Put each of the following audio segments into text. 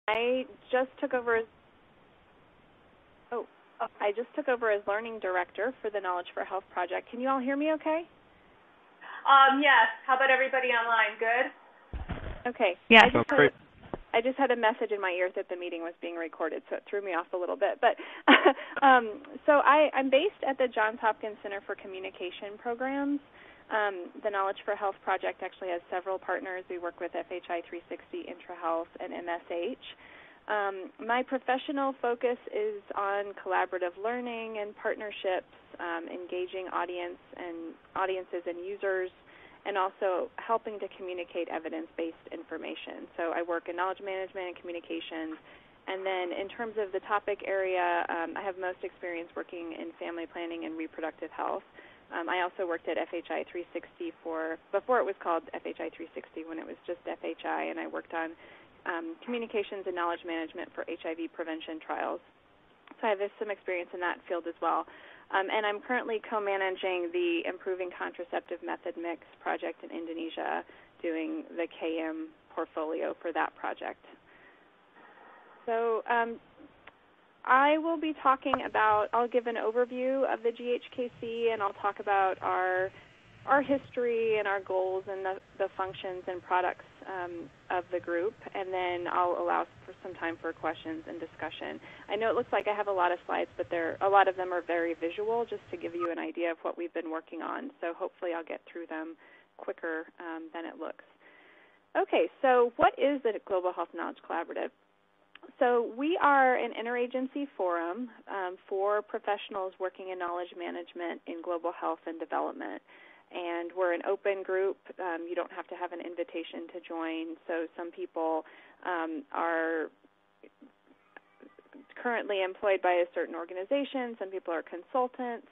I just took over as learning director for the Knowledge for Health project. Can you all hear me okay? Yes. How about everybody online? Good? Okay. Yeah. I just had a message in my ear that the meeting was being recorded, so it threw me off a little bit. But so I'm based at the Johns Hopkins Center for Communication Programs. The Knowledge for Health project actually has several partners. We work with FHI 360, IntraHealth, and MSH. My professional focus is on collaborative learning and partnerships, engaging audiences and users, and also helping to communicate evidence-based information. So I work in knowledge management and communications. And then in terms of the topic area, I have most experience working in family planning and reproductive health. I also worked at FHI 360 before it was called FHI 360, when it was just FHI, and I worked on communications and knowledge management for HIV prevention trials. So I have some experience in that field as well. And I'm currently co-managing the Improving Contraceptive Method Mix project in Indonesia, doing the KM portfolio for that project. So I will be talking about, I'll give an overview of the GHK See, and I'll talk about our history and our goals and the functions and products of the group, and then I'll allow for some time for questions and discussion. I know it looks like I have a lot of slides, but a lot of them are very visual, just to give you an idea of what we've been working on, so hopefully I'll get through them quicker than it looks. Okay, so what is the Global Health Knowledge Collaborative? So we are an interagency forum for professionals working in knowledge management in global health and development. And we're an open group. You don't have to have an invitation to join. So some people are currently employed by a certain organization. Some people are consultants.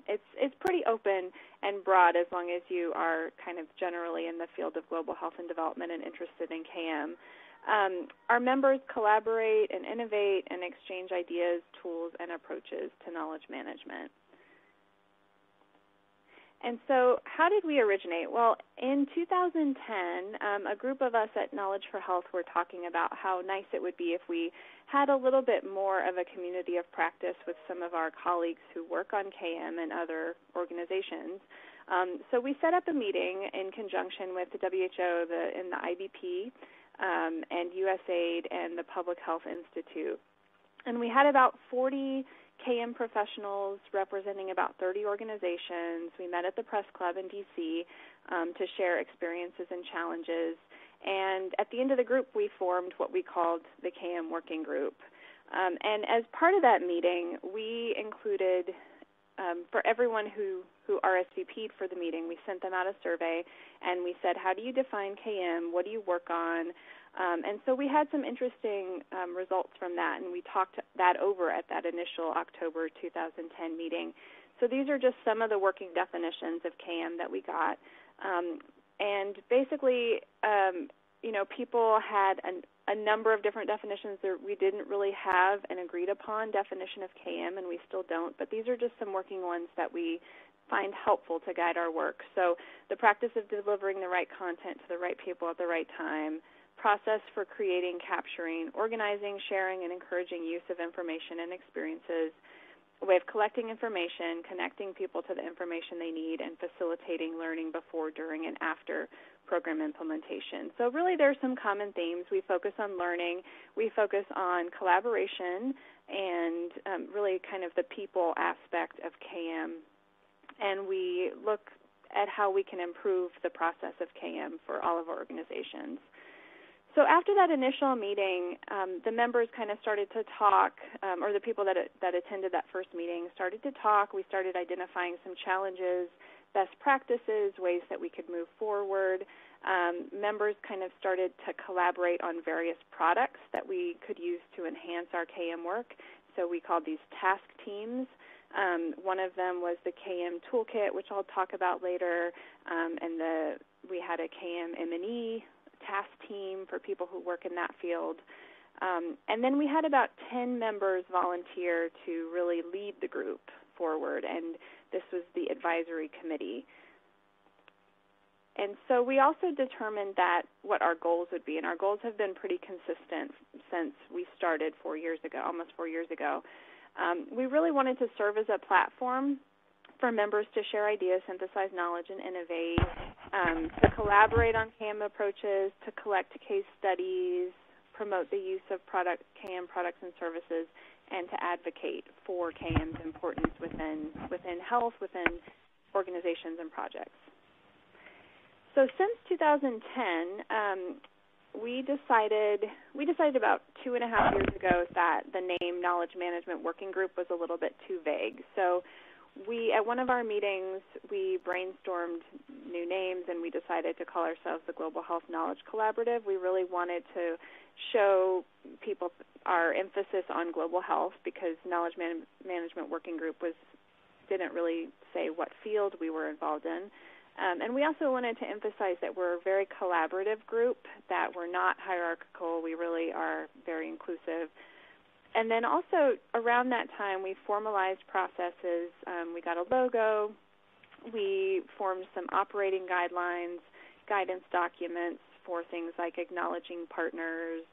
It's pretty open and broad, as long as you are kind of generally in the field of global health and development and interested in KM. Our members collaborate and innovate and exchange ideas, tools, and approaches to knowledge management. And so how did we originate? Well, in 2010, a group of us at Knowledge for Health were talking about how nice it would be if we had a little bit more of a community of practice with some of our colleagues who work on KM and other organizations. So we set up a meeting in conjunction with the WHO and the IBP and USAID and the Public Health Institute. And we had about 40 KM professionals representing about 30 organizations. We met at the Press Club in D.C. To share experiences and challenges. And at the end of the group, we formed what we called the KM Working Group. And as part of that meeting, we included, for everyone who RSVP'd for the meeting, we sent them out a survey, and we said, how do you define KM? What do you work on? And so we had some interesting results from that, and we talked that over at that initial October 2010 meeting. So these are just some of the working definitions of KM that we got. And basically, people had a number of different definitions. We didn't really have an agreed-upon definition of KM, and we still don't, but these are just some working ones that we find helpful to guide our work. So the practice of delivering the right content to the right people at the right time, process for creating, capturing, organizing, sharing, and encouraging use of information and experiences, a way of collecting information, connecting people to the information they need, and facilitating learning before, during, and after program implementation. So really there's some common themes. We focus on learning. We focus on collaboration and really kind of the people aspect of KM. And we look at how we can improve the process of KM for all of our organizations. So after that initial meeting, the members kind of started to talk, or the people that attended that first meeting started to talk. We started identifying some challenges, best practices, ways that we could move forward. Members kind of started to collaborate on various products that we could use to enhance our KM work. So we called these task teams. One of them was the KM Toolkit, which I'll talk about later, and we had a KM M&E task team for people who work in that field. And then we had about 10 members volunteer to really lead the group forward, and this was the advisory committee. And so we also determined that what our goals would be, and our goals have been pretty consistent since we started 4 years ago, almost 4 years ago. We really wanted to serve as a platform for members to share ideas, synthesize knowledge, and innovate, to collaborate on KM approaches, to collect case studies, promote the use of KM products and services, and to advocate for KM's importance within health, within organizations and projects. So since 2010, we decided about 2.5 years ago that the name Knowledge Management Working Group was a little bit too vague. So at one of our meetings, we brainstormed new names, and we decided to call ourselves the Global Health Knowledge Collaborative. We really wanted to show people our emphasis on global health, because Knowledge Management Working Group didn't really say what field we were involved in. And we also wanted to emphasize that we're a very collaborative group, that we're not hierarchical. We really are very inclusive. And then also around that time, we formalized processes. We got a logo. We formed some operating guidelines, guidance documents for things like acknowledging partners,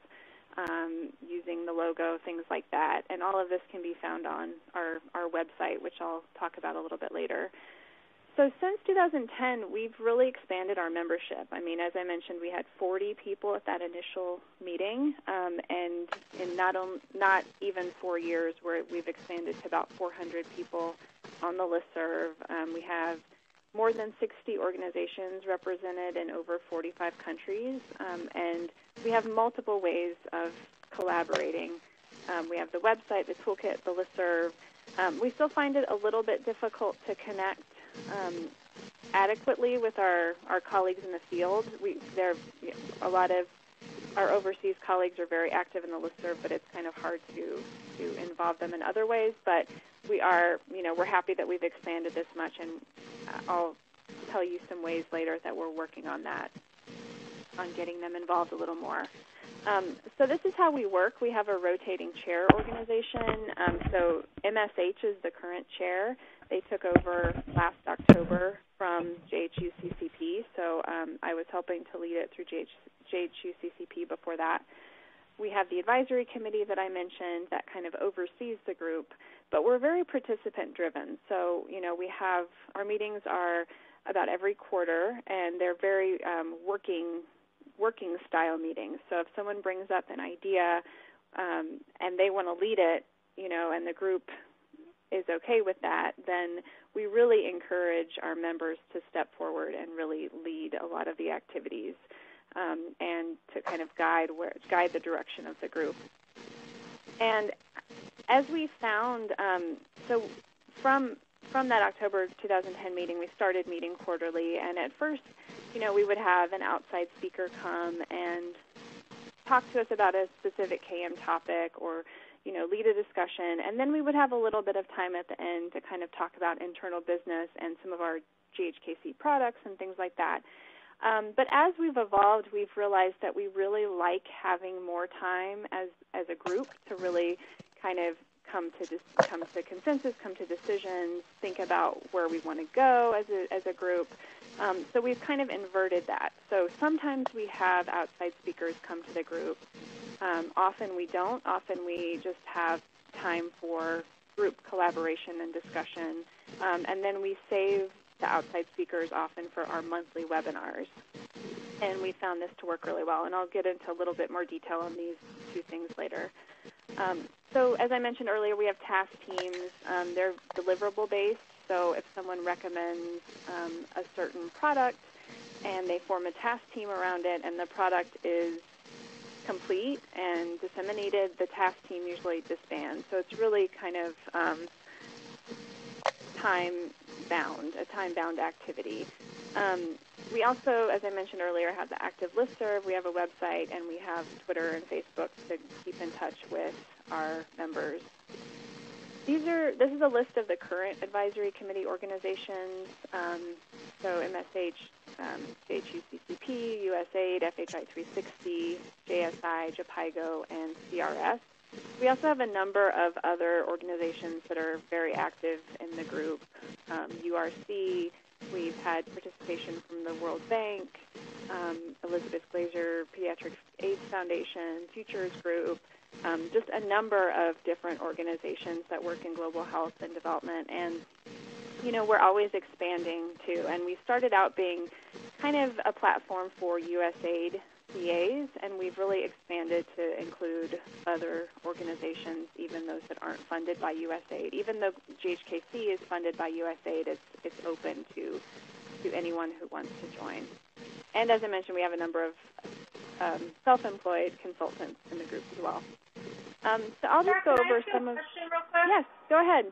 using the logo, things like that. And all of this can be found on our website, which I'll talk about a little bit later. So since 2010, we've really expanded our membership. I mean, as I mentioned, we had 40 people at that initial meeting, and in not even 4 years, we've expanded to about 400 people on the Listserv. We have more than 60 organizations represented in over 45 countries, and we have multiple ways of collaborating. We have the website, the Toolkit, the Listserv. We still find it a little bit difficult to connect adequately with our colleagues in the field. A lot of our overseas colleagues are very active in the Listserv, but it's kind of hard to involve them in other ways. But we're happy that we've expanded this much, and I'll tell you some ways later that we're working on that, on getting them involved a little more. So this is how we work. We have a rotating chair organization. So MSH is the current chair. They took over last October from GHK See. So I was helping to lead it through GHK See before that. We have the advisory committee that I mentioned that kind of oversees the group, but we're very participant-driven. So, we have our meetings are about every quarter, and they're very working style meetings. So if someone brings up an idea and they want to lead it, and the group is okay with that, then we really encourage our members to step forward and really lead a lot of the activities, and to kind of guide the direction of the group. And as we found, so from that October 2010 meeting, we started meeting quarterly, and at first, we would have an outside speaker come and talk to us about a specific KM topic, or lead a discussion, and then we would have a little bit of time at the end to kind of talk about internal business and some of our GHK See products and things like that. But as we've evolved, we've realized that we really like having more time as a group to really kind of come to consensus, come to decisions, think about where we want to go as a group. So we've kind of inverted that. So sometimes we have outside speakers come to the group. Often we don't. Often we just have time for group collaboration and discussion. And then we save the outside speakers often for our monthly webinars. And we found this to work really well. And I'll get into a little bit more detail on these two things later. So as I mentioned earlier, we have task teams. They're deliverable-based. So if someone recommends a certain product and they form a task team around it, and the product is complete and disseminated, the task team usually disbands. So it's really kind of a time-bound activity. We also, as I mentioned earlier, have the active Listserv. We have a website, and we have Twitter and Facebook to keep in touch with our members. This is a list of the current advisory committee organizations. So MSH, GHUCCP, USAID, FHI 360, JSI, JPIGO, and CRS. We also have a number of other organizations that are very active in the group, URC, We've had participation from the World Bank, Elizabeth Glaser Pediatric AIDS Foundation, Futures Group, just a number of different organizations that work in global health and development. And, we're always expanding, too. And we started out being kind of a platform for USAID CAs, and we've really expanded to include other organizations, even those that aren't funded by USAID. Even though GHK See is funded by USAID, it's open to anyone who wants to join. And as I mentioned, we have a number of self-employed consultants in the group as well. So I'll just go over some of. Question real quick? Yes, go ahead.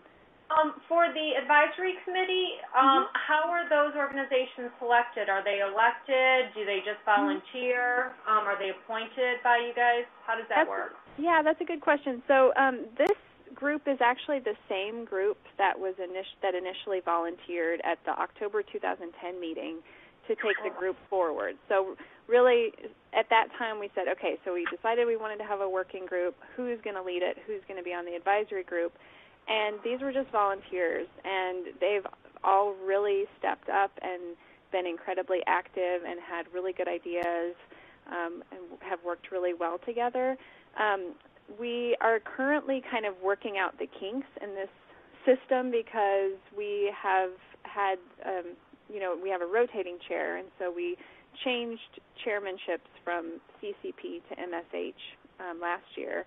For the advisory committee, how are those organizations selected? Are they elected? Do they just volunteer? Are they appointed by you guys? How does that work? Yeah, that's a good question. So this group is actually the same group that was that initially volunteered at the October 2010 meeting to take the group forward. So really, at that time, we said, okay, so we decided we wanted to have a working group. Who's going to lead it? Who's going to be on the advisory group? And these were just volunteers, and they've all really stepped up and been incredibly active and had really good ideas and have worked really well together. We are currently kind of working out the kinks in this system because we have had, we have a rotating chair, and so we changed chairmanships from CCP to MSH last year.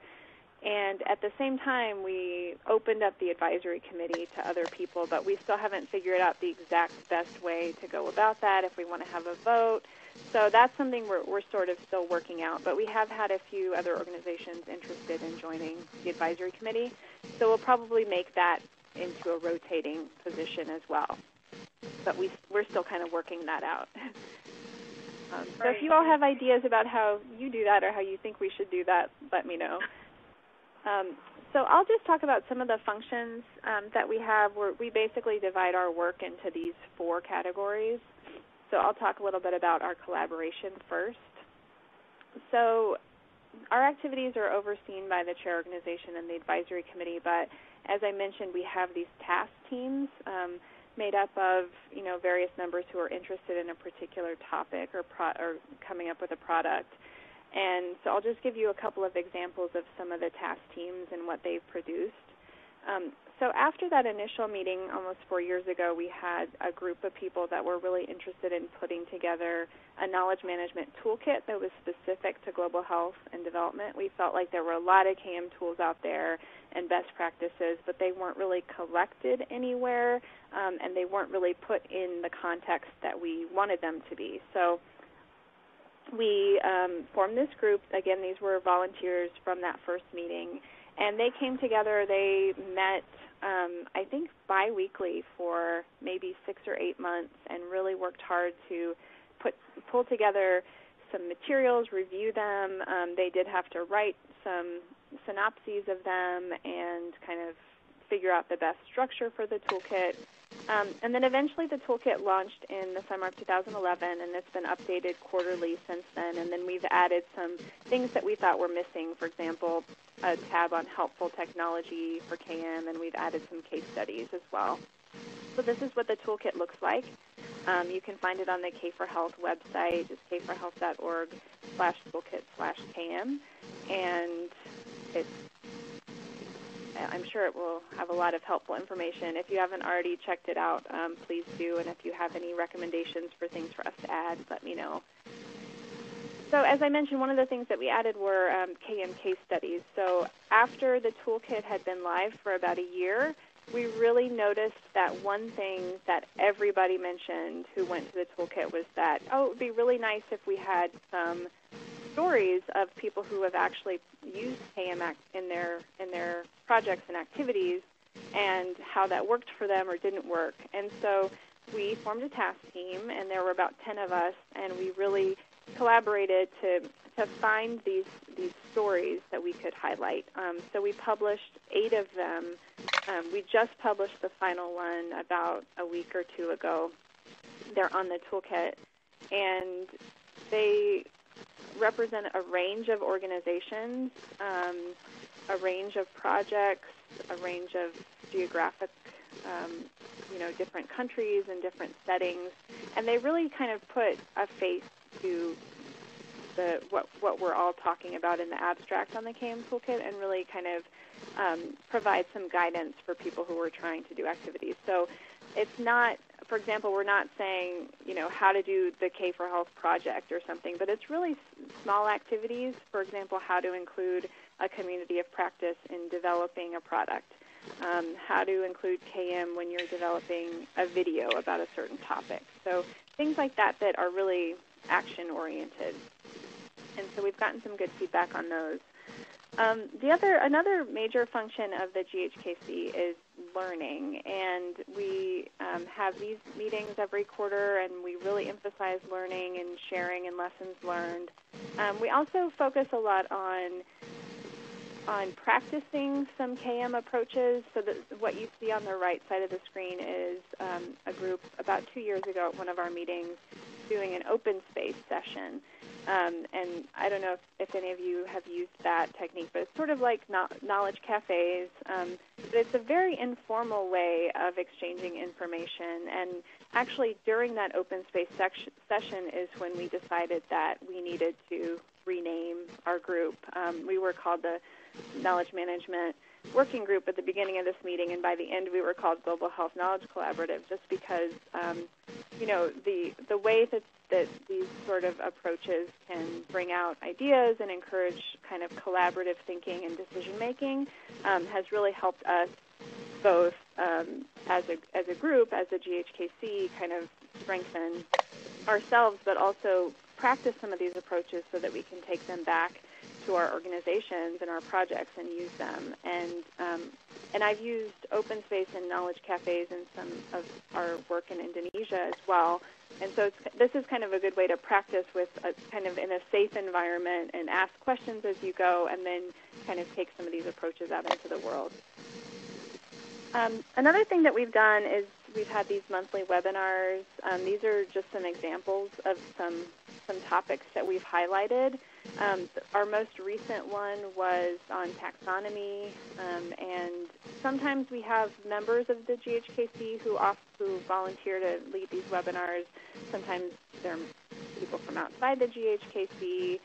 And at the same time, we opened up the advisory committee to other people, but we still haven't figured out the exact best way to go about that, if we want to have a vote. So that's something we're sort of still working out. But we have had a few other organizations interested in joining the advisory committee. So we'll probably make that into a rotating position as well. But we're still kind of working that out. So if you all have ideas about how you do that or how you think we should do that, let me know. So I'll just talk about some of the functions that we have. We basically divide our work into these 4 categories. So I'll talk a little bit about our collaboration first. So our activities are overseen by the chair organization and the advisory committee, but as I mentioned, we have these task teams made up of various members who are interested in a particular topic or coming up with a product. And so I'll just give you a couple of examples of some of the task teams and what they've produced. So after that initial meeting almost 4 years ago, we had a group of people that were really interested in putting together a knowledge management toolkit that was specific to global health and development. We felt like there were a lot of KM tools out there and best practices, but they weren't really collected anywhere, and they weren't really put in the context that we wanted them to be. So we formed this group. Again, these were volunteers from that first meeting, and they came together. They met, I think, bi-weekly for maybe 6 or 8 months and really worked hard to pull together some materials, review them. They did have to write some synopses of them and kind of figure out the best structure for the toolkit. And then eventually the toolkit launched in the summer of 2011, and it's been updated quarterly since then. And then we've added some things that we thought were missing. For example, a tab on helpful technology for KM, and we've added some case studies as well. So this is what the toolkit looks like. You can find it on the K4Health website, just k4health.org/toolkit/KM, and I'm sure it will have a lot of helpful information. If you haven't already checked it out, please do, and if you have any recommendations for things for us to add, let me know. So as I mentioned, one of the things that we added were KM case studies. So after the toolkit had been live for about a year, we really noticed that one thing that everybody mentioned who went to the toolkit was that, it would be really nice if we had some stories of people who have actually used KM in their projects and activities and how that worked for them or didn't work. And so we formed a task team, and there were about 10 of us, and we really collaborated to find these stories that we could highlight. So we published 8 of them. We just published the final one about a week or 2 ago. They're on the toolkit, and they represent a range of organizations, a range of projects, a range of geographic different countries and different settings, and they really kind of put a face to what we're all talking about in the abstract on the KM Toolkit, and really kind of provide some guidance for people who are trying to do activities. So it's not, for example, we're not saying, how to do the K for Health project or something, but it's really small activities. For example, how to include a community of practice in developing a product, how to include KM when you're developing a video about a certain topic. So things like that are really action-oriented. And so we've gotten some good feedback on those. Another major function of the GHK See is learning, and we have these meetings every quarter, and we really emphasize learning and sharing and lessons learned. We also focus a lot on practicing some KM approaches. So that what you see on the right side of the screen is a group about 2 years ago at one of our meetings doing an open space session. And I don't know if any of you have used that technique, but it's sort of like knowledge cafes. But it's a very informal way of exchanging information. And actually, during that open space session is when we decided that we needed to rename our group. We were called the Knowledge Management Working Group at the beginning of this meeting, and by the end we were called Global Health Knowledge Collaborative, just because, the way that these sort of approaches can bring out ideas and encourage kind of collaborative thinking and decision-making has really helped us both as a group, as a GHK See, kind of strengthen ourselves, but also practice some of these approaches so that we can take them back to our organizations and our projects and use them. And I've used open space and knowledge cafes in some of our work in Indonesia as well. And so this is kind of a good way to practice with kind of in a safe environment and ask questions as you go, and then kind of take some of these approaches out into the world. Another thing that we've done is we've had these monthly webinars. These are just some examples of some topics that we've highlighted. Our most recent one was on taxonomy, and sometimes we have members of the GHK See who volunteer to lead these webinars. Sometimes they're people from outside the GHK See,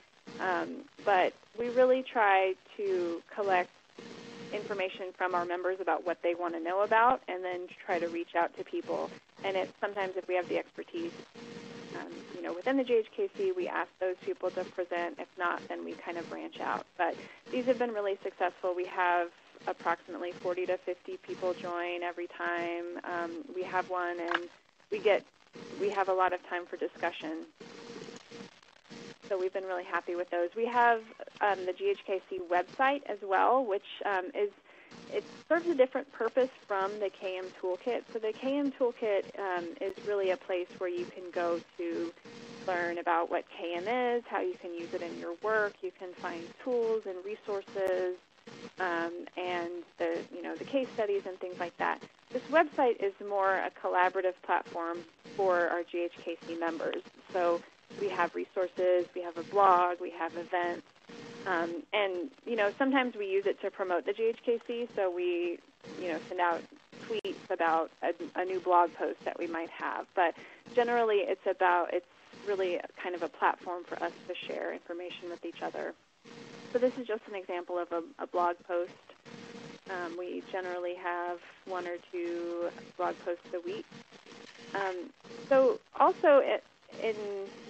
but we really try to collect information from our members about what they want to know about, and then try to reach out to people. And sometimes if we have the expertise, within the GHK See, we ask those people to present. If not, then we kind of branch out. But these have been really successful. We have approximately 40 to 50 people join every time we have one, and we have a lot of time for discussion. So we've been really happy with those. We have the GHK See website as well, which it serves a different purpose from the KM Toolkit. So the KM Toolkit is really a place where you can go to learn about what KM is, how you can use it in your work. You can find tools and resources, and the case studies and things like that. This website is more a collaborative platform for our GHK See members. So we have resources, we have a blog, we have events, and sometimes we use it to promote the GHK See. So we send out tweets about a new blog post that we might have. But generally, it's really kind of a platform for us to share information with each other. So this is just an example of a blog post. We generally have 1 or 2 blog posts a week. So also in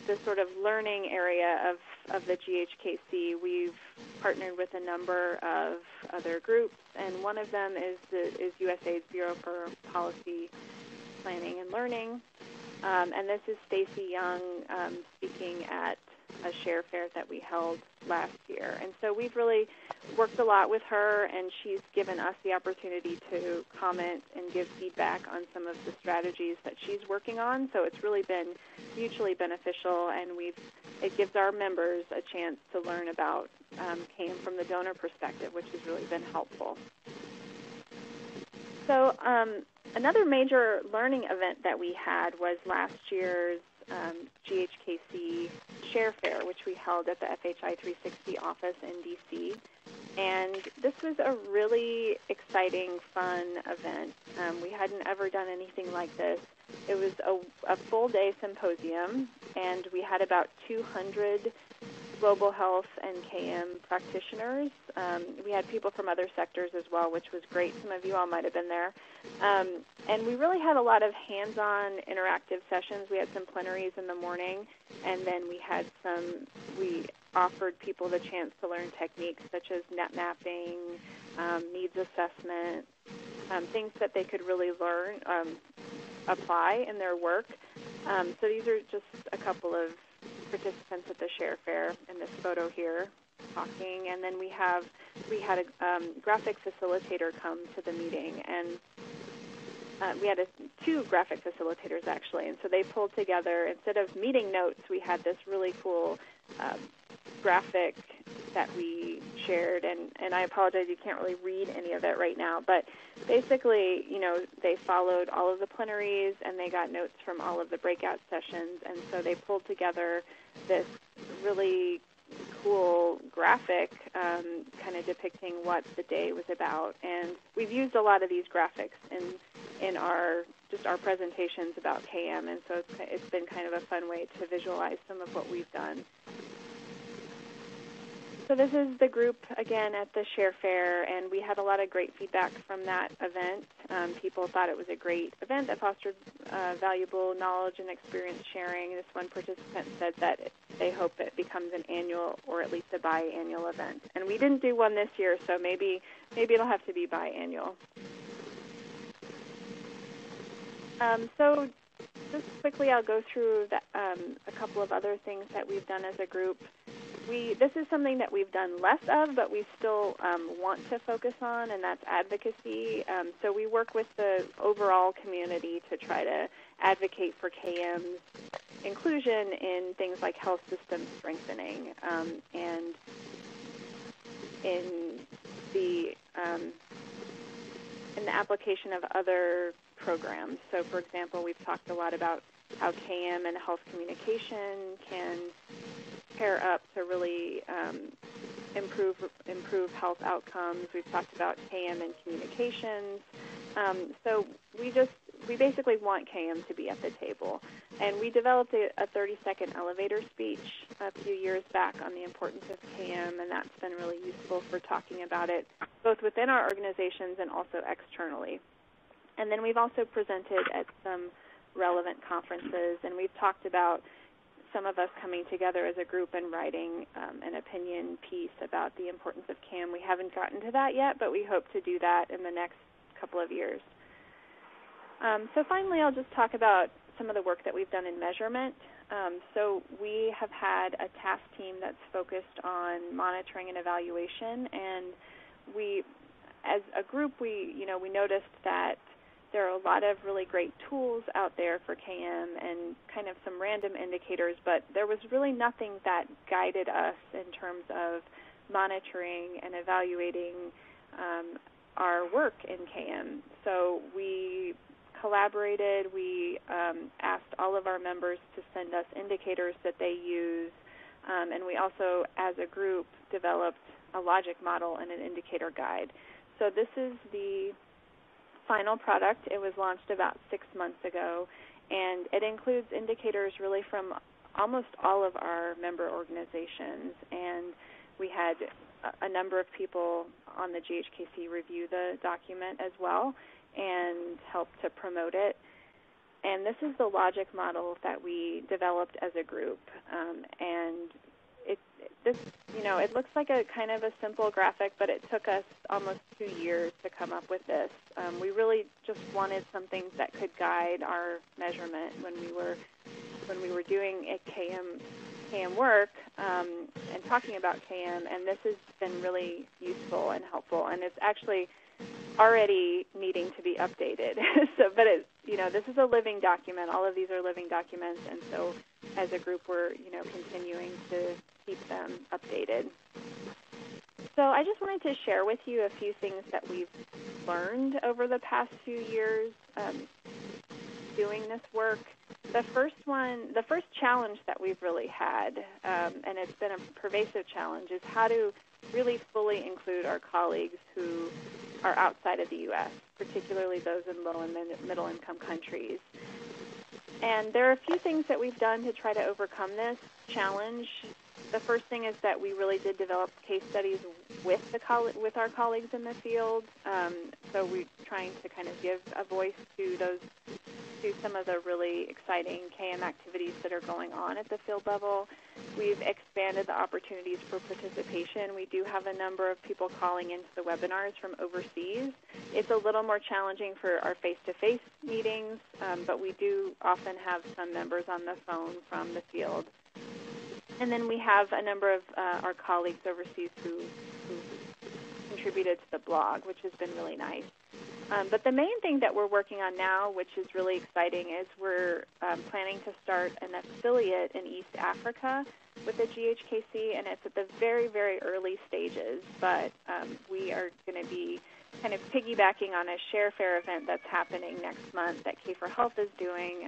the sort of learning area of the GHK See, we've partnered with a number of other groups, and one of them is USAID's Bureau for Policy Planning and Learning. And this is Stacy Young speaking at a share fair that we held last year. And so we've really worked a lot with her, and she's given us the opportunity to comment and give feedback on some of the strategies that she's working on. So it's really been mutually beneficial, and it gives our members a chance to learn about KM from the donor perspective, which has really been helpful. So another major learning event that we had was last year's GHK See Share Fair, which we held at the FHI 360 office in D.C., and this was a really exciting, fun event. We hadn't ever done anything like this. It was a full-day symposium, and we had about 200 global health and KM practitioners. We had people from other sectors as well, which was great. Some of you all might have been there. And we really had a lot of hands-on interactive sessions. We had some plenaries in the morning, and then we offered people the chance to learn techniques such as net mapping, needs assessment, things that they could really learn, apply in their work. So these are just a couple of participants at the Share Fair in this photo here talking, and then we had a graphic facilitator come to the meeting, and we had two graphic facilitators actually, and so they pulled together, instead of meeting notes, we had this really cool graphic that we shared, and I apologize, you can't really read any of it right now, but basically, they followed all of the plenaries and they got notes from all of the breakout sessions, and so they pulled together this really cool graphic kind of depicting what the day was about, and we've used a lot of these graphics in our presentations about KM, and so it's been kind of a fun way to visualize some of what we've done. So this is the group, again, at the Share Fair, and we had a lot of great feedback from that event. People thought it was a great event that fostered valuable knowledge and experience sharing. This one participant said that they hope it becomes an annual or at least a biannual event. And we didn't do one this year, so maybe it'll have to be biannual. So just quickly, I'll go through a couple of other things that we've done as a group. This is something that we've done less of, but we still want to focus on, and that's advocacy. So we work with the overall community to try to advocate for KM's inclusion in things like health system strengthening and in the application of other programs. So, for example, we've talked a lot about how KM and health communication can pair up to really improve health outcomes. We've talked about KM and communications. So we basically want KM to be at the table. And we developed a 30-second elevator speech a few years back on the importance of KM, and that's been really useful for talking about it both within our organizations and also externally. And then we've also presented at some relevant conferences, and we've talked about some of us coming together as a group and writing an opinion piece about the importance of KM. We haven't gotten to that yet, but we hope to do that in the next couple of years. So finally, I'll just talk about some of the work that we've done in measurement. So we have had a task team that's focused on monitoring and evaluation, and we, as a group, we noticed that there are a lot of really great tools out there for KM and kind of some random indicators, but there was really nothing that guided us in terms of monitoring and evaluating our work in KM. So we collaborated. We asked all of our members to send us indicators that they use, and we also, as a group, developed a logic model and an indicator guide. So this is the final product. It was launched about 6 months ago, and it includes indicators really from almost all of our member organizations, and we had a number of people on the GHK See review the document as well and help to promote it. And this is the logic model that we developed as a group, and it looks like a kind of a simple graphic, but it took us almost 2 years to come up with this. We really just wanted something that could guide our measurement when we were doing a KM work and talking about KM, and this has been really useful and helpful, and it's actually already needing to be updated. This is a living document. All of these are living documents, and so as a group, we're continuing to keep them updated. So I just wanted to share with you a few things that we've learned over the past few years. doing this work. The first challenge that we've really had, and it's been a pervasive challenge, is how to really fully include our colleagues who are outside of the U.S., particularly those in low and middle-income countries. And there are a few things that we've done to try to overcome this challenge. The first thing is that we really did develop case studies with our colleagues in the field. So we're trying to kind of give a voice to some of the really exciting KM activities that are going on at the field level. We've expanded the opportunities for participation. We do have a number of people calling into the webinars from overseas. It's a little more challenging for our face-to-face meetings, but we do often have some members on the phone from the field. And then we have a number of our colleagues overseas who contributed to the blog, which has been really nice. But the main thing that we're working on now, which is really exciting, is we're planning to start an affiliate in East Africa with the GHK See, and it's at the very, very early stages. But we are going to be kind of piggybacking on a Share Fair event that's happening next month that K4Health is doing,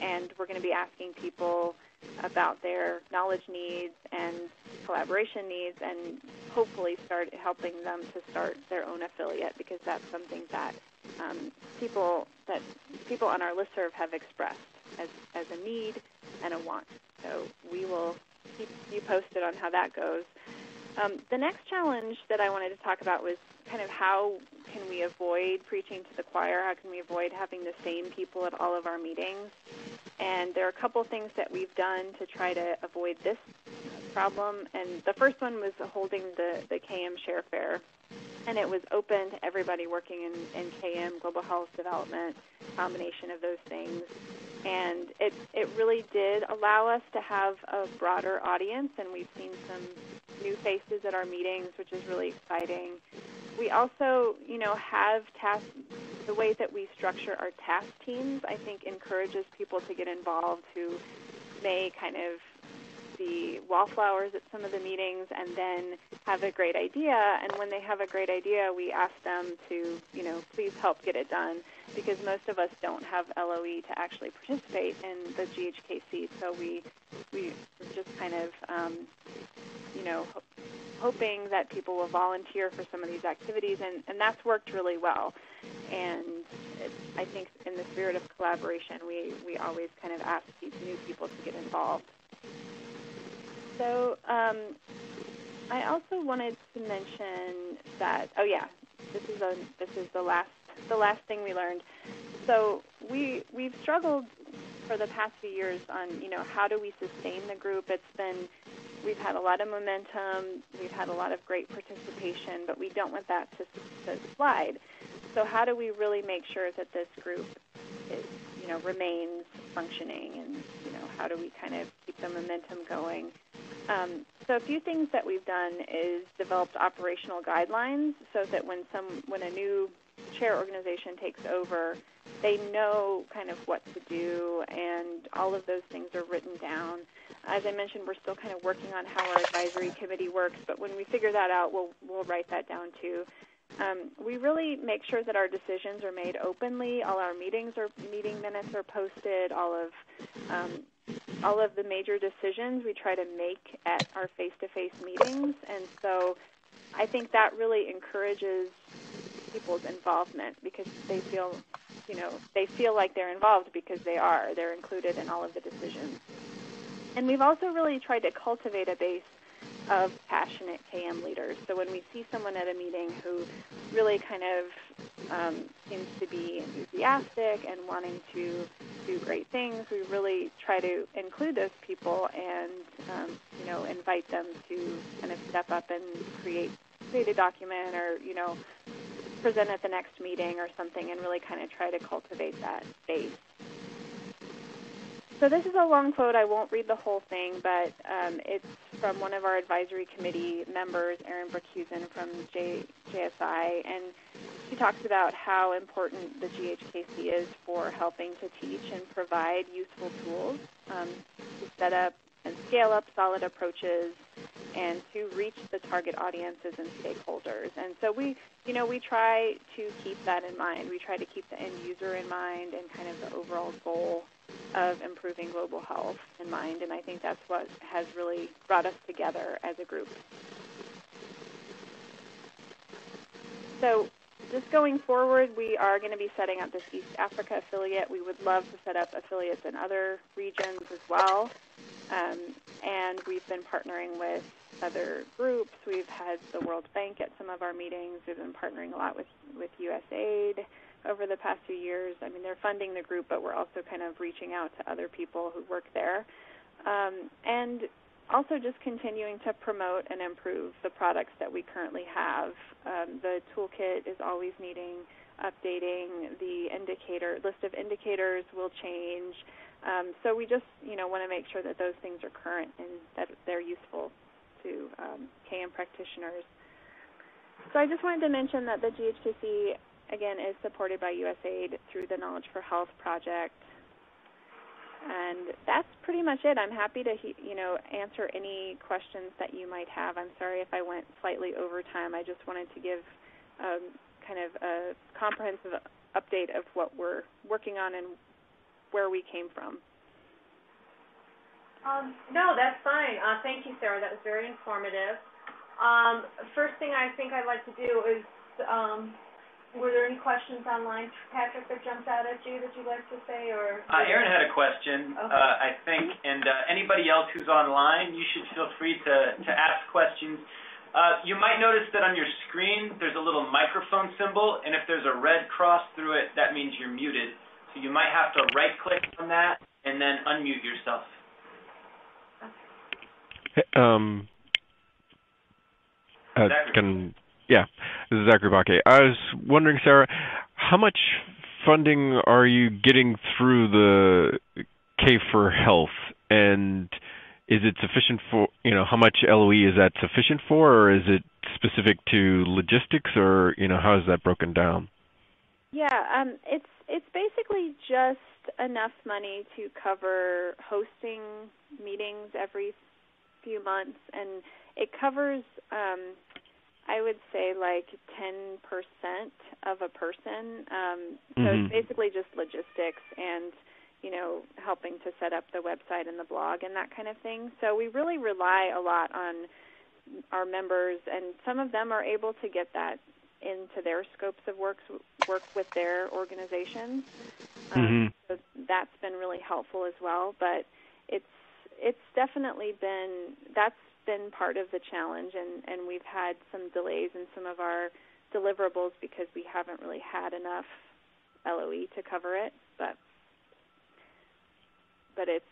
and we're going to be asking people about their knowledge needs and collaboration needs, and hopefully start helping them to start their own affiliate, because that's something that people on our listserv have expressed as a need and a want. So we will keep you posted on how that goes. The next challenge that I wanted to talk about was kind of how can we avoid preaching to the choir? How can we avoid having the same people at all of our meetings? And there are a couple things that we've done to try to avoid this problem. And the first one was holding the KM Share Fair. And it was open to everybody working in KM, global health development, combination of those things. And it really did allow us to have a broader audience, and we've seen some new faces at our meetings, which is really exciting. We also, have tasks. The way that we structure our task teams, I think, encourages people to get involved who may kind of be wallflowers at some of the meetings and then have a great idea. And when they have a great idea, we ask them to, please help get it done, because most of us don't have LOE to actually participate in the GHK See. So we just kind of, hoping that people will volunteer for some of these activities, and that's worked really well. And I think in the spirit of collaboration, we always kind of ask these new people to get involved. So I also wanted to mention that, this is the last thing we learned. So we've struggled for the past few years on, how do we sustain the group? We've had a lot of momentum, we've had a lot of great participation, but we don't want that to slide. So how do we really make sure that this group is, remains functioning, and, how do we kind of keep the momentum going? So a few things that we've done is developed operational guidelines so that when a new chair organization takes over, they know kind of what to do, and all of those things are written down. As I mentioned, we're still kind of working on how our advisory committee works, but when we figure that out, we'll write that down too. We really make sure that our decisions are made openly. All our meeting minutes are posted. All of the major decisions we try to make at our face-to-face meetings, and so I think that really encourages people's involvement, because they feel like they're involved because they're included in all of the decisions. And we've also really tried to cultivate a base of passionate KM leaders. So when we see someone at a meeting who really kind of seems to be enthusiastic and wanting to do great things, we really try to include those people and, invite them to kind of step up and create a document or, present at the next meeting or something, and really kind of try to cultivate that base. So this is a long quote. I won't read the whole thing, but it's from one of our advisory committee members, Erin Brookhusen from JSI, and she talks about how important the GHK See is for helping to teach and provide useful tools to set up and scale up solid approaches and to reach the target audiences and stakeholders. And so we try to keep that in mind. We try to keep the end user in mind and kind of the overall goal of improving global health in mind, and I think that's what has really brought us together as a group. So just going forward, we are going to be setting up this East Africa affiliate. We would love to set up affiliates in other regions as well, and we've been partnering with other groups. We've had the World Bank at some of our meetings. We've been partnering a lot with USAID over the past few years. I mean, they're funding the group, but we're also kind of reaching out to other people who work there. And also just continuing to promote and improve the products that we currently have. The Toolkit is always needing updating. The list of indicators will change. So we just, want to make sure that those things are current and that they're useful to KM practitioners. So I just wanted to mention that the GHK See, again, is supported by USAID through the Knowledge for Health project. And that's pretty much it. I'm happy to, answer any questions that you might have. I'm sorry if I went slightly over time. I just wanted to give kind of a comprehensive update of what we're working on and where we came from. No, that's fine. Thank you, Sarah. That was very informative. First thing I think I'd like to do is, were there any questions online, Patrick, that jumped out at you that you'd like to say? Or Aaron had a question, okay. I think, and anybody else who's online, you should feel free to ask questions. You might notice that on your screen there's a little microphone symbol, and if there's a red cross through it, that means you're muted. So you might have to right-click on that and then unmute yourself. This is Zachary Bakke. I was wondering, Sarah, how much funding are you getting through the K for Health, and is it sufficient for, how much LOE is that sufficient for, or is it specific to logistics, or, how is that broken down? Yeah, it's basically just enough money to cover hosting meetings every few months, and it covers, I would say, like 10% of a person. So it's basically just logistics and, helping to set up the website and the blog and that kind of thing. So we really rely a lot on our members, and some of them are able to get that into their scopes of work with their organizations. So that's been really helpful as well. But it's definitely that's been part of the challenge, and we've had some delays in some of our deliverables because we haven't really had enough LOE to cover it. But it's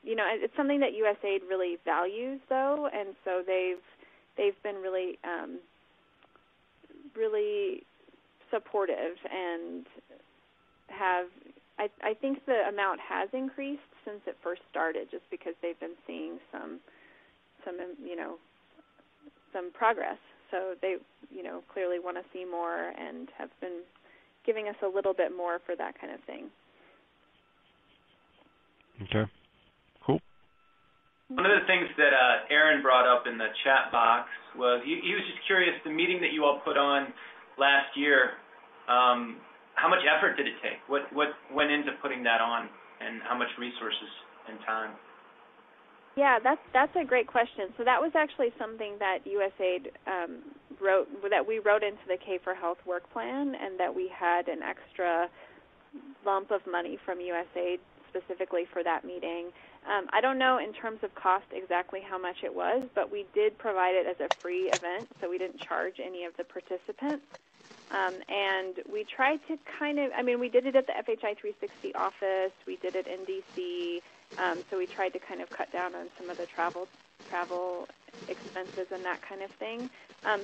it's something that USAID really values, though, and so they've been really really supportive, and I think the amount has increased since it first started, just because they've been seeing some progress. So they, clearly want to see more and have been giving us a little bit more for that kind of thing. Okay, cool. One of the things that Aaron brought up in the chat box was he was just curious, the meeting that you all put on last year, how much effort did it take? What went into putting that on, and how much resources and time? Yeah, that's a great question. So that was actually something that USAID we wrote into the K for Health work plan, and that we had an extra lump of money from USAID specifically for that meeting. I don't know in terms of cost exactly how much it was, but we did provide it as a free event, so we didn't charge any of the participants. And we tried to we did it at the FHI 360 office, we did it in DC, so we tried to kind of cut down on some of the travel expenses and that kind of thing.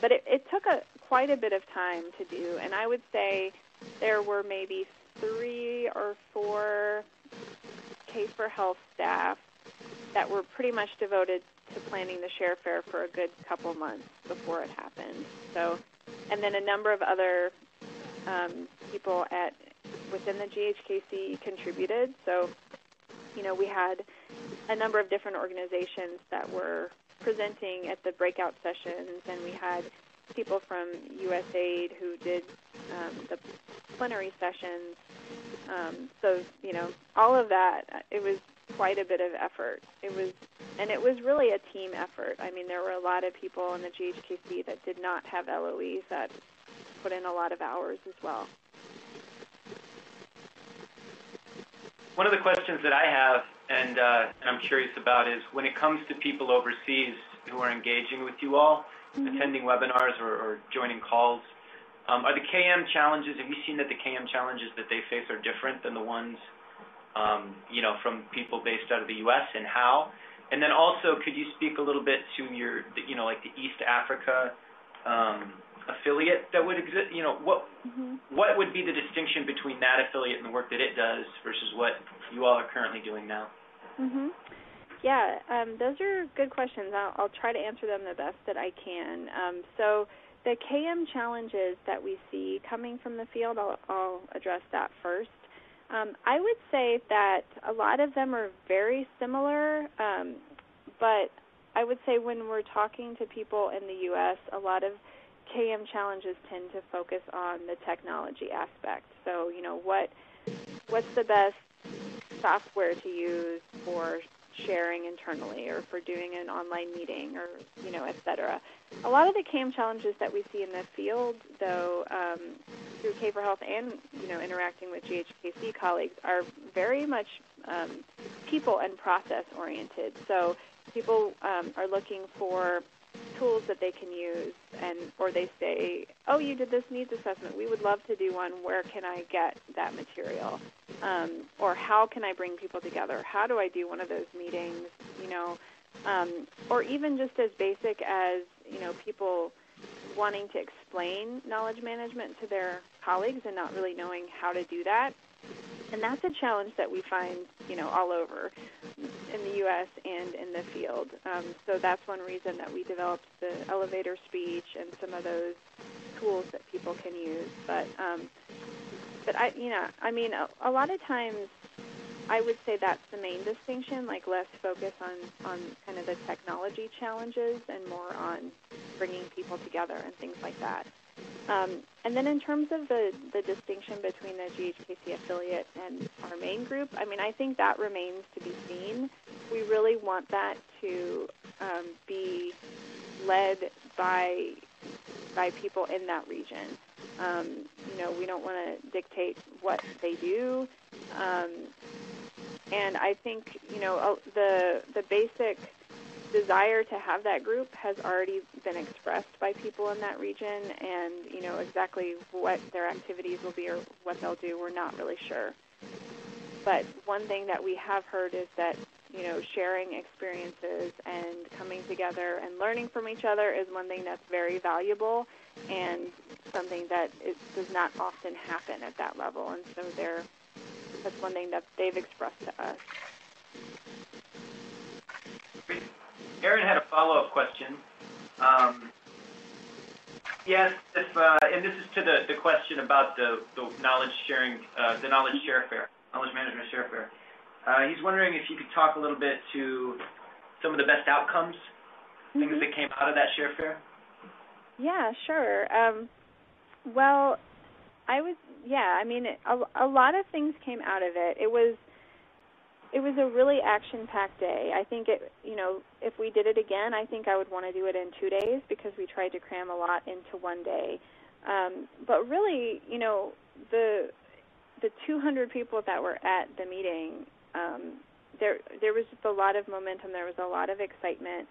But it took quite a bit of time to do, and I would say there were maybe 3 or 4 K for Health staff that were pretty much devoted to planning the Share Fair for a good couple months before it happened. So, and then a number of other people within the GHK See contributed. So, we had a number of different organizations that were presenting at the breakout sessions, and we had people from USAID who did the plenary sessions. So, all of that, it was quite a bit of effort. It was really a team effort. I mean, there were a lot of people in the GHKC that did not have LOEs that put in a lot of hours as well. One of the questions that I have and I'm curious about is when it comes to people overseas who are engaging with you all, attending webinars or joining calls, are the KM challenges, have you seen that the KM challenges that they face are different than the ones, from people based out of the U.S. and how? And then also, could you speak a little bit to your, like the East Africa affiliate that would exist? What would be the distinction between that affiliate and the work that it does versus what you all are currently doing now? Yeah, those are good questions. I'll try to answer them the best that I can. So the KM challenges that we see coming from the field, I'll address that first. I would say that a lot of them are very similar, but I would say when we're talking to people in the U.S., a lot of KM challenges tend to focus on the technology aspect. So, what's the best software to use for sharing internally or for doing an online meeting or, et cetera. A lot of the KM challenges that we see in the field, though, through K4Health and, interacting with GHKC colleagues are very much people and process oriented. So people are looking for tools that they can use, or they say, oh, you did this needs assessment. We would love to do one. Where can I get that material? Or how can I bring people together? How do I do one of those meetings? Or even just as basic as, people wanting to explain knowledge management to their colleagues and not really knowing how to do that. And that's a challenge that we find, all over in the U.S. and in the field. So that's one reason that we developed the elevator speech and some of those tools that people can use. But a lot of times I would say that's the main distinction, like less focus on kind of the technology challenges and more on bringing people together and things like that. And then in terms of the distinction between the GHKC affiliate and our main group, I think that remains to be seen. We really want that to be led by people in that region. We don't want to dictate what they do. And I think, the basic desire to have that group has already been expressed by people in that region, and, exactly what their activities will be or what they'll do, we're not really sure. But one thing that we have heard is that, sharing experiences and coming together and learning from each other is one thing that's very valuable and something that does not often happen at that level. And so that's one thing that they've expressed to us. Erin had a follow-up question. Yes, and this is to the question about the knowledge sharing, the knowledge management share fair. He's wondering if you could talk a little bit to some of the best outcomes, things that came out of that share fair. Yeah, sure. A lot of things came out of it. It was a really action-packed day. I think if we did it again, I think I would want to do it in 2 days because we tried to cram a lot into one day. But really, the 200 people that were at the meeting, there was just a lot of momentum. There was a lot of excitement.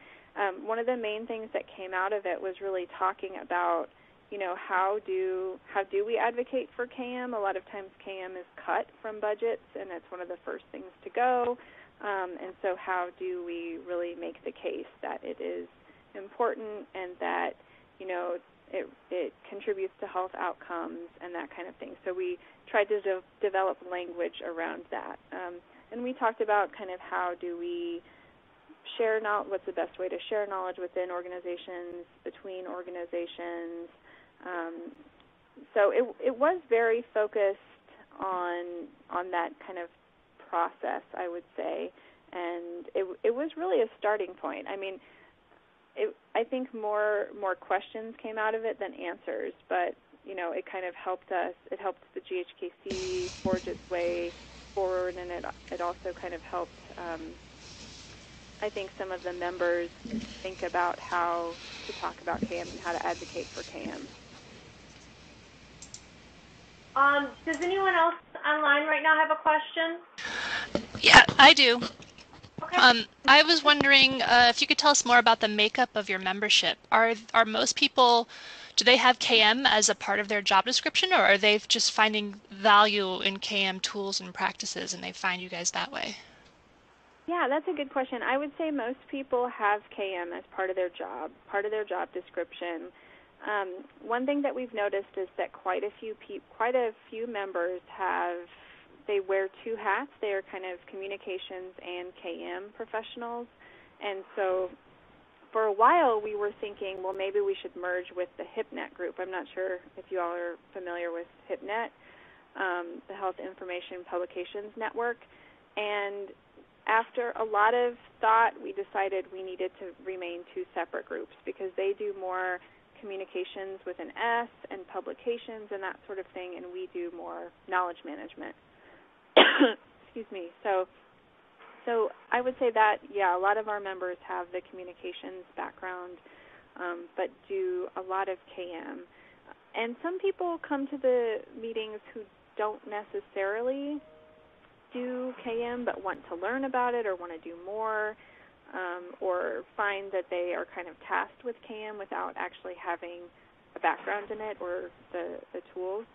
One of the main things that came out of it was really talking about, how do we advocate for KM? A lot of times KM is cut from budgets, and it's one of the first things to go. And so how do we really make the case that it is important and that, it contributes to health outcomes and that kind of thing. So we tried to develop language around that. And we talked about kind of how do we share knowledge, what's the best way to share knowledge within organizations, between organizations. So it was very focused on that kind of process, I would say, and it was really a starting point. I think more questions came out of it than answers, but it kind of helped us. It helped the GHK See forge its way forward, and it also kind of helped, I think, some of the members think about how to talk about KM and how to advocate for KM. Does anyone else online right now have a question? Yeah, I do. Okay. I was wondering if you could tell us more about the makeup of your membership. Are most people, do they have KM as a part of their job description, or are they just finding value in KM tools and practices and they find you guys that way? Yeah, that's a good question. I would say most people have KM as part of their job description. One thing that we've noticed is that quite a few members they wear two hats. They are kind of communications and KM professionals. And so for a while we were thinking, well, maybe we should merge with the HIPNet group. I'm not sure if you all are familiar with HIPNet, the Health Information Publications Network. And after a lot of thought, we decided we needed to remain two separate groups because they do more communications with an S and publications and that sort of thing, and we do more knowledge management. Excuse me. So I would say that, yeah, a lot of our members have the communications background, but do a lot of KM. And some people come to the meetings who don't necessarily do KM but want to learn about it or want to do more, or find that they are kind of tasked with KM without actually having a background in it or the tools.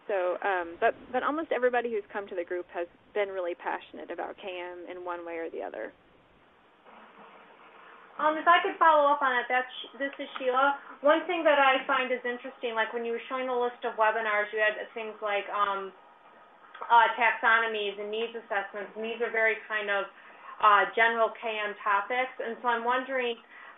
So, but almost everybody who's come to the group has been really passionate about KM in one way or the other. If I could follow up on it, this is Sheila. One thing that I find is interesting, like when you were showing the list of webinars, you had things like taxonomies and needs assessments, and these are very kind of general KM topics. And so I'm wondering,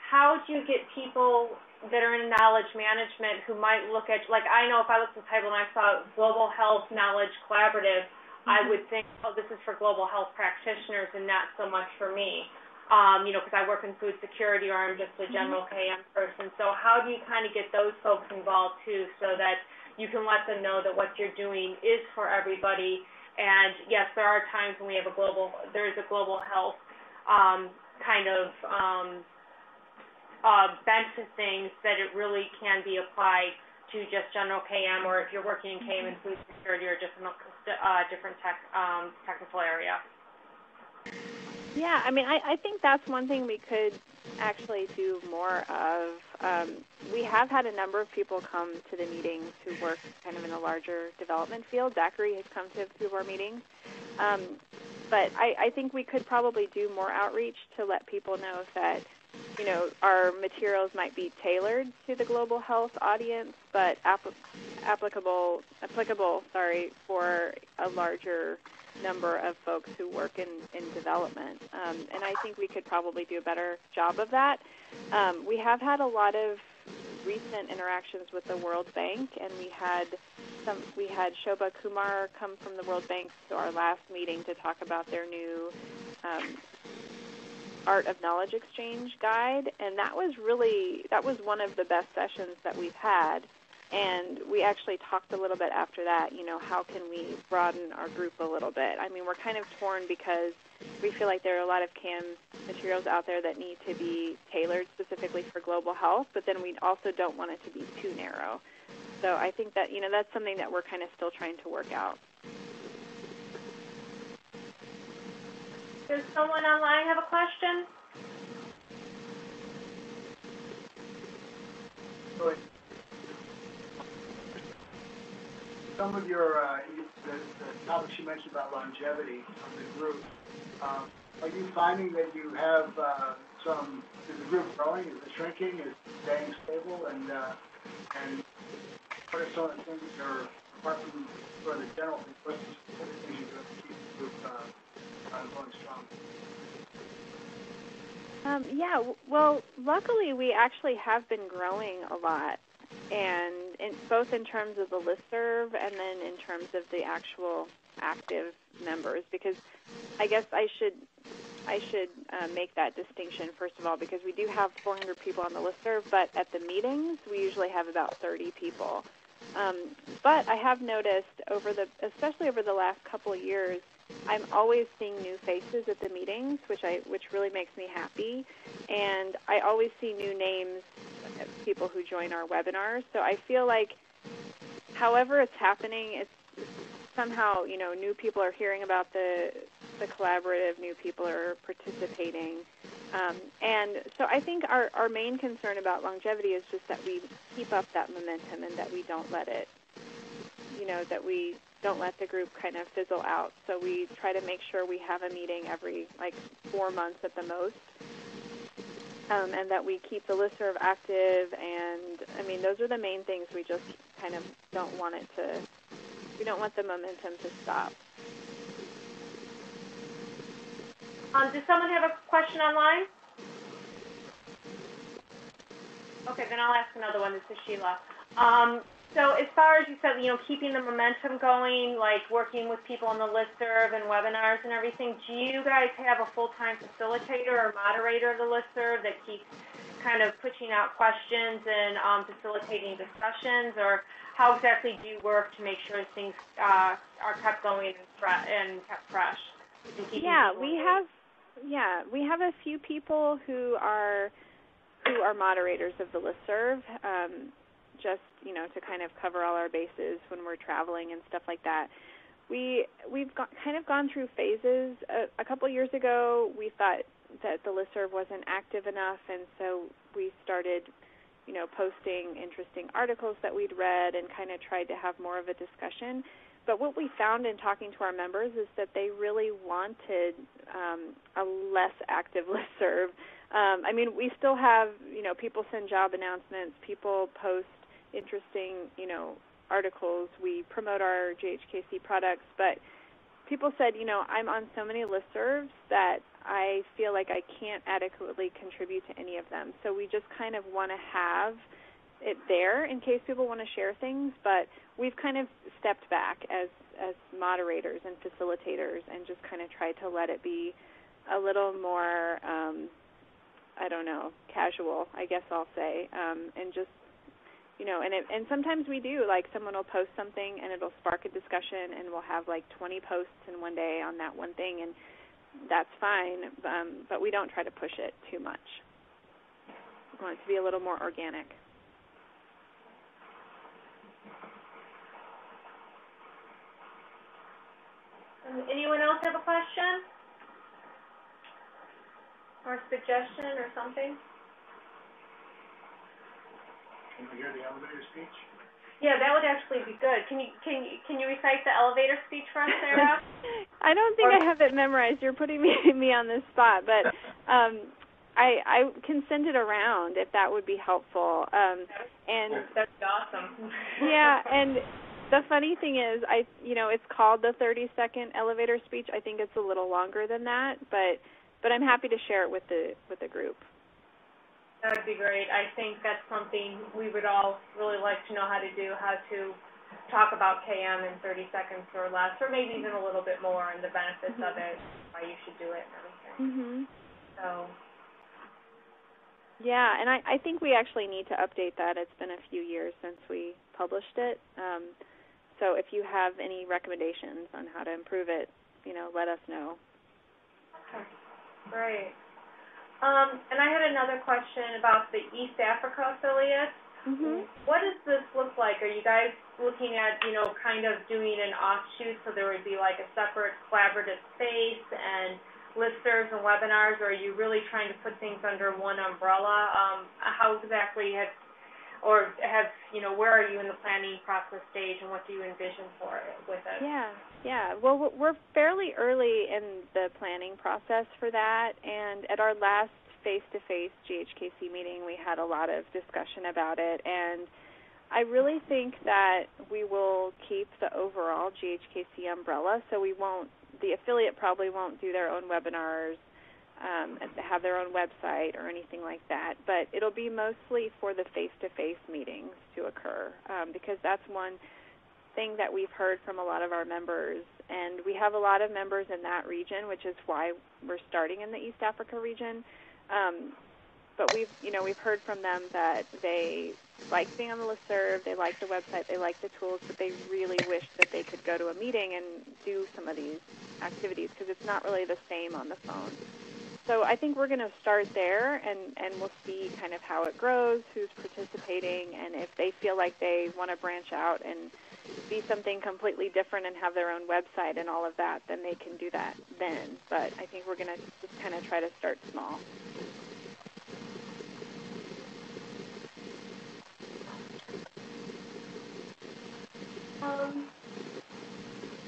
how do you get people that are in knowledge management who might look at, like I know if I looked at the title and I saw Global Health Knowledge Collaborative, I would think, oh, this is for global health practitioners and not so much for me, because I work in food security or I'm just a general KM person. So how do you kind of get those folks involved too so that you can let them know that what you're doing is for everybody? And yes, there are times when there is a global health bent to things that it really can be applied to just general KM, or if you're working in KM and food security or different technical area. Yeah, I mean, I think that's one thing we could actually do more of. We have had a number of people come to the meetings who work kind of in a larger development field. Zachary has come to a few of our meetings. But I think we could probably do more outreach to let people know that, our materials might be tailored to the global health audience, but applicable for a larger number of folks who work in development. And I think we could probably do a better job of that. We have had a lot of recent interactions with the World Bank, and we had Shobha Kumar come from the World Bank to our last meeting to talk about their new Art of Knowledge Exchange guide, and that was one of the best sessions that we've had. And we actually talked a little bit after that, how can we broaden our group a little bit? I mean, we're kind of torn because we feel like there are a lot of KM materials out there that need to be tailored specifically for global health, but then we also don't want it to be too narrow. So I think that, that's something that we're kind of still trying to work out. Does someone online have a question? Some of your the topics you mentioned about longevity of the group, are you finding that you have is the group growing? Is it shrinking? Is it staying stable? And what are some of the things that are, apart from sort of the general things, what are the things you do to keep the group going strong? Well, luckily we actually have been growing a lot, and both in terms of the Listserv and then in terms of the actual active members, because I guess I should make that distinction, first of all, because we do have 400 people on the listserv, but at the meetings, we usually have about 30 people. But I have noticed, especially over the last couple of years, I'm always seeing new faces at the meetings, which really makes me happy. And I always see new names of people who join our webinars. So I feel like however it's happening, it's somehow, new people are hearing about the collaborative, new people are participating. And so I think our main concern about longevity is just that we keep up that momentum and that we don't let it, that we don't let the group kind of fizzle out. So we try to make sure we have a meeting every 4 months at the most, and that we keep the listserv active. And those are the main things. We just kind of don't want we don't want the momentum to stop. Does someone have a question online? Okay, then I'll ask another one. This is Sheila. So as far as you said, keeping the momentum going, like working with people on the listserv and webinars and everything, do you guys have a full-time facilitator or moderator of the listserv that keeps kind of pushing out questions and facilitating discussions, or how exactly do you work to make sure things are kept going and kept fresh? We have a few people who are moderators of the listserv, just to kind of cover all our bases when we're traveling and stuff like that. We've kind of gone through phases. A couple years ago, we thought that the listserv wasn't active enough, and so we started, posting interesting articles that we'd read and kind of tried to have more of a discussion. But what we found in talking to our members is that they really wanted a less active listserv. We still have, people send job announcements, people post interesting, articles. We promote our GHK See products, but people said, I'm on so many listservs that I feel like I can't adequately contribute to any of them. So we just kind of want to have it there in case people want to share things, but we've kind of stepped back as moderators and facilitators and just kind of tried to let it be a little more, casual, I guess I'll say, and just, and sometimes we do, someone will post something and it'll spark a discussion, and we'll have 20 posts in one day on that one thing, and that's fine, but we don't try to push it too much. We want it to be a little more organic. Anyone else have a question or suggestion or something? Can we hear the elevator speech? Yeah, that would actually be good. Can you recite the elevator speech for us, Sarah? I don't think I have it memorized. You're putting me on the spot, but I can send it around if that would be helpful. And that's awesome. Yeah, and the funny thing is, it's called the 30-second elevator speech. I think it's a little longer than that, but I'm happy to share it with the group. That would be great. I think that's something we would all really like to know how to do, how to talk about KM in 30 seconds or less, or maybe even a little bit more, and the benefits of it, why you should do it and everything. So. Yeah, and I think we actually need to update that. It's been a few years since we published it. So if you have any recommendations on how to improve it, let us know. Okay, great. And I had another question about the East Africa affiliate. What does this look like? Are you guys looking at, kind of doing an offshoot so there would be a separate collaborative space and listservs and webinars, or are you really trying to put things under one umbrella? How exactly where are you in the planning process stage, and what do you envision for it with it? Yeah. Well, we're fairly early in the planning process for that, and at our last face-to-face GHK See meeting, we had a lot of discussion about it, and I really think that we will keep the overall GHK See umbrella, so the affiliate probably won't do their own webinars, have their own website or anything like that, but it'll be mostly for the face-to-face meetings to occur, because that's one thing that we've heard from a lot of our members, and we have a lot of members in that region, which is why we're starting in the East Africa region. But we've heard from them that they like being on the Listserv, they like the website, they like the tools, but they really wish that they could go to a meeting and do some of these activities because it's not really the same on the phone. So I think we're going to start there, and we'll see kind of how it grows, who's participating, and if they feel like they want to branch out and be something completely different and have their own website and all of that, then they can do that then. But I think we're going to just kind of try to start small.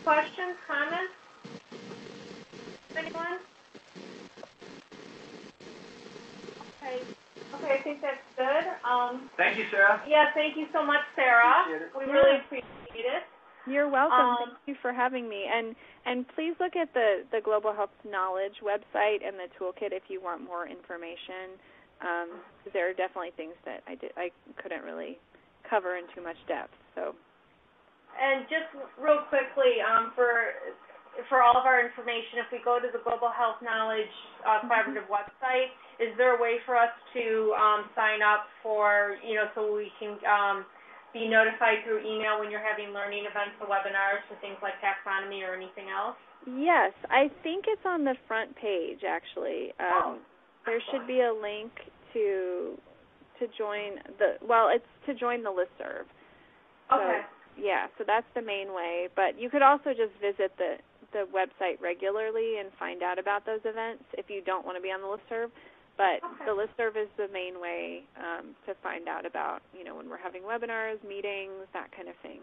Questions, comments? Anyone? Okay, I think that's good. Thank you, Sarah. Yeah, thank you so much, Sarah. We really appreciate it. You're welcome. Thank you for having me. And please look at the Global Health Knowledge website and the Toolkit if you want more information. There are definitely things that I couldn't really cover in too much depth. So. And just real quickly, for all of our information, if we go to the Global Health Knowledge Collaborative website, is there a way for us to sign up for, so we can be notified through email when you're having learning events or webinars for things like taxonomy or anything else? Yes, I think it's on the front page, actually. There should be a link to join it's to join the Listserv. Okay. Yeah, so that's the main way. But you could also just visit the website regularly and find out about those events if you don't want to be on the Listserv. But the Listserv is the main way to find out about, when we're having webinars, meetings, that kind of thing.